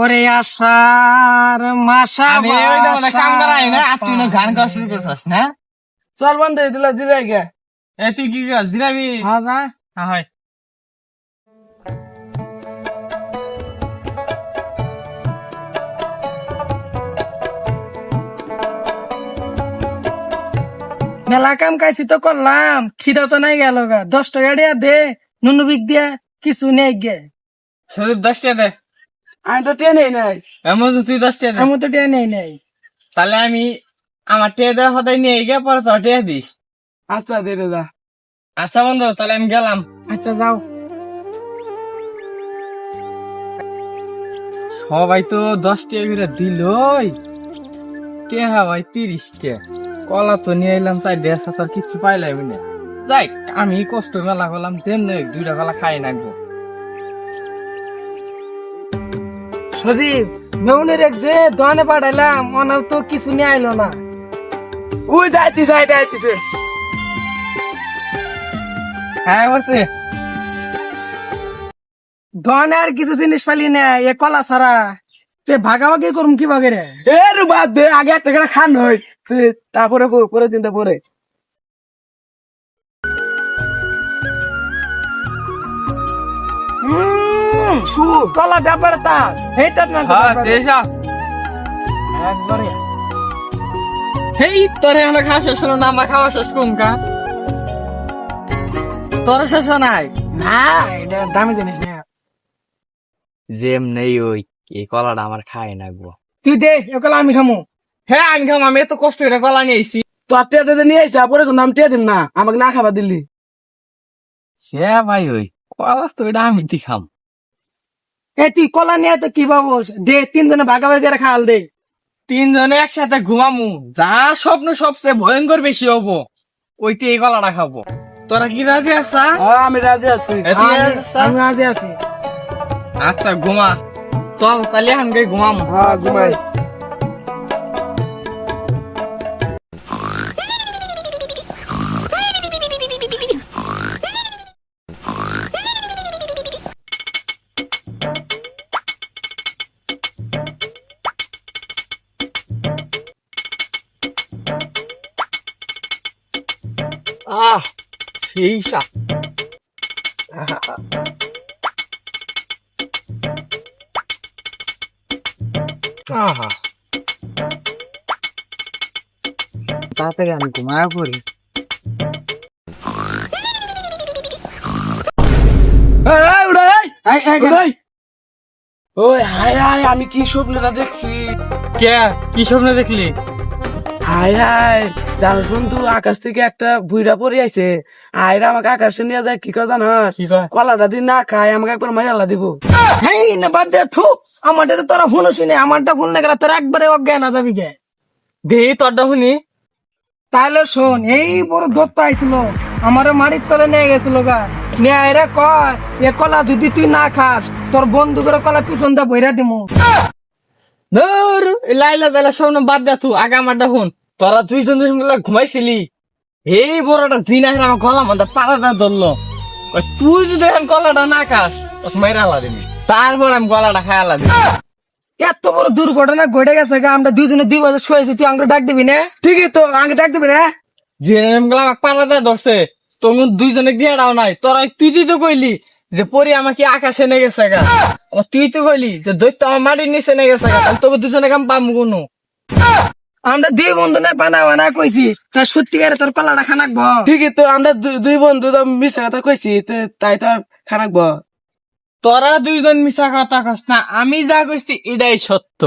ওরে আশার মাসা আমি ওই যে মানে কাম করাই না আর তুই না গান গাওয়া শুরু করছিস না? চল বন্ধু দিলা দিলাই গে এ তুই কি গাছ জিরাবি? হ্যাঁ যা। হ্যাঁ হয়। মেলা কাম কাইছি তো করলাম, খিদা তো নাই গেল গা। 10 টাকা দিয়া দে, নুনু বিক দিয়া কিছু নেই গে। শুধু 10 টাকা দে। আমি তো টেনে নাই এমন তো তুই 10 টাকা দে। আমি তো টিয়া নেই নাই। তাহলে আমি আমার টেয়া দেওয়া সদাই নিয়ে গিয়ে পরে তোর টেয়া দিস। আস্তা দে রে যা আচ্ছা বন্ধু তাহলে আমি গেলাম। আচ্ছা যাও। সবাই তো 10 টাকা করে দিলই, টেহা ভাই 30 টাকা। কলা তো নিয়ে এলাম তাই দেড় সাতার কিছু পাইলাম না। যাই আমি কষ্ট মেলা করলাম, যেমন 2টা কলা খাই নাকবো। সজীব, মেউনের এক যে দোকানে পাঠাইলাম, ওনার তো কিছু নিয়ে আইলো না। ওই যাইতিছে এটা আইতিছে হ্যাঁ বসে দোকানে আর কিছু জিনিস পালি না, এ কলা ছাড়া। তে ভাগাভাগি করুম কি ভাগে রে? এ রু বাদ দে আগে একটা করে খান হই তারপরে পরে চিন্তা পরে কলা ব্যাপার তা এইটা না হ্যাঁ শেষা একবারে। সেই তোরে আমরা খাওয়া শেষ হলো না, আমার খাওয়া শেষ কোন কা তোর শেষ নাই? না এটা দামি জিনিস না। জেম নেই ওই এই কলাটা আমার খাই নাকবো। তুই দে এ কলা আমি খামু। হ্যাঁ আমি খাম, আমি এত কষ্ট করে কলা নিয়ে আইছি। তো টিয়া দিতে নিয়ে আইসা পরে কোন নাম টিয়া দিম না আমাকে না খাবার দিলি সে ভাই ওই কলা তো এটা আমি দি খাম। এ তুই কলা নিয়ে তো কি ভাবস? দে 3 জনে ভাগাভাগি করে খাওয়াল দে। 3 জনে একসাথে ঘুমামু, যা স্বপ্ন সবচেয়ে ভয়ঙ্কর বেশি হবো ওইটি এই কলাটা খাবো। তোরা কি রাজি আছা? হ্যাঁ আমি রাজি আছি আমি আজ আছি। আচ্ছা ঘুমা, চল তাহলে এখন ঘুমামু। হ্যাঁ ঘুমাই আহ সেই সা আহা তাড়াতাড়ি আমি ঘুমায় পড়ি। ওই হায় হায় আমি কি স্বপ্নটা দেখছি কে কি স্বপ্ন দেখলি? হায় হায় জানো বন্ধু আকাশ থেকে একটা বুইড়া পরে আইছে আয়রা আমাকে আকাশে নিয়ে যায় কি কথা না কি কয়? কলাটা দিন না খায় আমাকে একবার মাইরালা দিব হেই না বাদ দে থু। আমারটা তো তোরা ফোন শুনে, আমারটা ফোন না গেলে তোরা একবারে অজ্ঞান না যাবি গে। দেহি তোরটা শুনি। তাহলে শোন, এই বড় দত্ত আইছিল, আমারও মাটির তলে নিয়ে গেছিল গা। নিয়ে এরা কয় এ কলা যদি তুই না খাস, তোর বন্ধু করে কলা পিছন দা বইরা দিমু। ধর লাইলা জাইলা স্বপ্ন বাদ দে, তুই আগে আমারটা শুন। তোরা 2 জন মিলে ঘুমাইছিলি, এই বড়টা দিন আহে আমার গলা মধ্যে পাড়াটা ধরলো। তুই যদি এখন কলাটা না খাস তোকে মেরা দিবি, তারপর আমি গলাটা খায়ালা দিবি। এত বড় দুর্ঘটনা ঘটে গেছে গা, আমরা 2 জনে 2 বছর শুয়েছি, তুই আমাকে ডাক দিবি না? ঠিকই তো আগে ডাক দিবি না যে গলা আমাকে পাড়াটা ধরছে, তখন 2 জনে ঘেরাও নাই। তোরা তুই তো কইলি যে পরি আমাকে আকাশে নিয়ে গেছে গা, আবার তুই তো কইলি যে দৈত্য আমার মাটির নিচে নিয়ে গেছে গা। তাহলে তবে 2 জনে কাম পাবো কোনো? আমরা 2 বন্ধু না বানা বানা কইছি, তা সত্যিকারে তোর কলাটা খানাকবো। ঠিকই তো আমরা দুই বন্ধু তো মিশা কথা কইছি তাই তো খানাকবো তোরা 2 জন মিশা কথা কস না, আমি যা কইছি এটাই সত্য।